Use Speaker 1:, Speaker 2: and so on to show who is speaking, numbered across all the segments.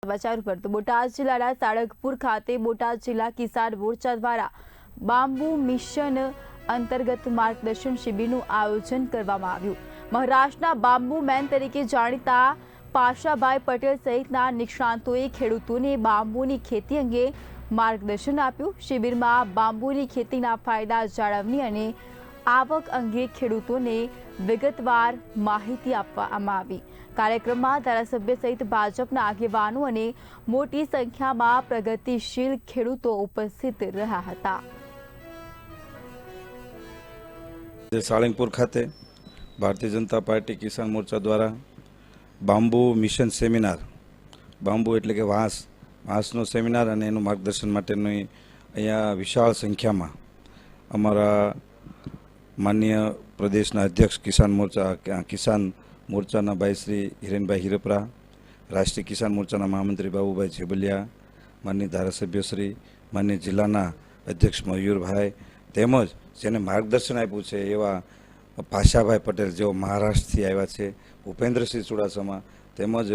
Speaker 1: સમાચાર પર તો બોટાદ જિલ્લાના સાળંગપુર ખાતે બોટાદ જિલ્લા કિસાન મોરચા દ્વારા બાંબુ મિશન અંતર્ગત માર્ગદર્શન શિબિરનું આયોજન કરવામાં આવ્યું। મહારાષ્ટ્રના બાંબુ મેન તરીકે જાણીતા પાશાભાઈ પટેલ સહિતના નિષ્ણાંતોએ ખેડૂતોને બાંબુની ખેતી અંગે માર્ગદર્શન આપ્યું। શિબિરમાં બાંબુની ખેતીના ફાયદા જાળવણી અને આવક અંગે ખેડૂતોને વિગતવાર માહિતી આપવામાં આવી। कार्यक्रम में धारासभ्य सहित भाजपा आगेवानों और मोटी संख्या में प्रगतिशील खेडूतो उपस्थित रहा था।
Speaker 2: साळंगपुर खाते भारतीय जनता पार्टी किसान मोर्चा द्वारा बांबू मिशन सेमिनार बांबू एटले के वाँसनो सेमिनार और एनु मार्गदर्शन माटेनी अहींया विशाल संख्या में अमरा माननीय प्रदेशना अध्यक्ष किसान मोर्चा भाई श्री हिरेनभाई हिरपरा, राष्ट्रीय किसान मोर्चा महामंत्री बाबूभाई झेबलिया, माननीय धारासभ्य श्री, माननीय जिल्लाना अध्यक्ष मयूरभाई तेमज जेने मार्गदर्शन आप्युं छे एवा पाशाभाई पटेल जो महाराष्ट्र थी आव्या छे, भूपेन्द्रसिंह चुडासमा तेमज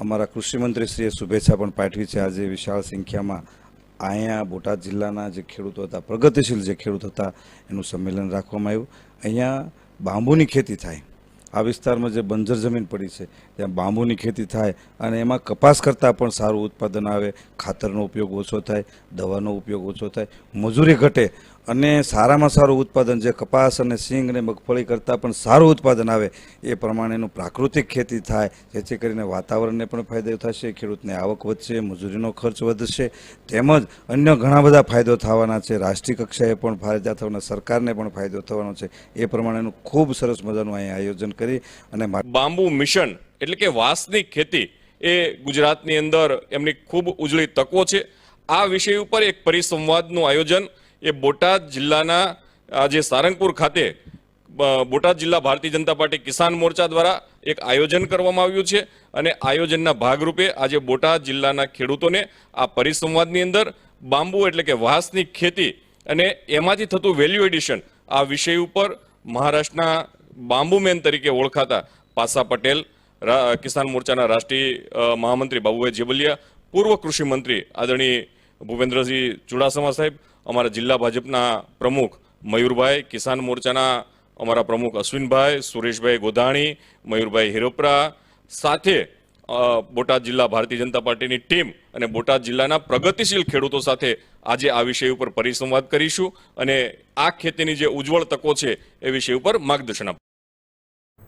Speaker 2: अमरा कृषि मंत्री श्रीए शुभेच्छा पण पाठवी छे। आज विशाल संख्या में अहींया बोटाद जिल्लाना जे खेडूतो हता, प्रगतिशील जे खेडूत हता एनुं संमेलन राखवामां आव्युं। अहींया बांबूनी खेती थाय, आ विस्तार में जो बंजर जमीन पड़ी है त्या बांबूनी खेती थाय अने एमां कपास करता पण सारू उत्पादन आवे, खातरनो उपयोग ओछो थाय, दवानो उपयोग ओछो थाय, मजूरी घटे अने सारामां सारू उत्पादन जे कपास अने सींग ने मगफળી करता पण सारू उत्पादन आवे ए प्रमाणेनुं प्राकृतिक खेती थाय, जेथी करीने वातावरणने पण फायदो थशे, खेडूतने आवक वधशे, मजूरीनो खर्च वधशे, तेमज अन्य घणा बधा फायदो थवाना छे। राष्ट्रीय कक्षाए पण फायदा थवाना, सरकारने पण फायदो थवानो छे। ए प्रमाणेनुं खूब सरस मजानुं અહીં आयोजन करी અને
Speaker 3: बांबू मिशन એટલે કે વાંસની ખેતી એ ગુજરાતની અંદર એમની ખૂબ ઉજળી તકો છે। આ વિષય ઉપર એક પરિસંવાદનું આયોજન એ બોટાદ જિલ્લાના આજે સારંગપુર ખાતે બોટાદ જિલ્લા ભારતીય જનતા પાર્ટી કિસાન મોરચા દ્વારા એક આયોજન કરવામાં આવ્યું છે અને આયોજનના ભાગરૂપે આજે બોટાદ જિલ્લાના ખેડૂતોને આ પરિસંવાદની અંદર બાંબુ એટલે કે વાંસની ખેતી અને એમાંથી થતું વેલ્યુ એડિશન આ વિષય ઉપર મહારાષ્ટ્રના બાંબુ મેન તરીકે ઓળખાતા પાસા પટેલ, કિસાન મોરચાના રાષ્ટ્રીય महामंत्री बाबूभाई झेबलिया, पूर्व कृषि मंत्री आदरणीय भूपेन्द्रसिंह चुडासमा साहेब, अमरा जिला भाजपना प्रमुख मयूरभाई, किसान मोर्चाना अमरा प्रमुख अश्विनभाई, सुरेशभाई गोधाणी, मयूरभाई हिरोपरा साथे बोटाद जिला भारतीय जनता पार्टी टीम और बोटाद जिल्लाना प्रगतिशील खेडूतो साथे आज आ विषय पर परिसंवाद करीशुं अने आ खेतीनी जे उज्जवल तको छे ए विषय पर मार्गदर्शन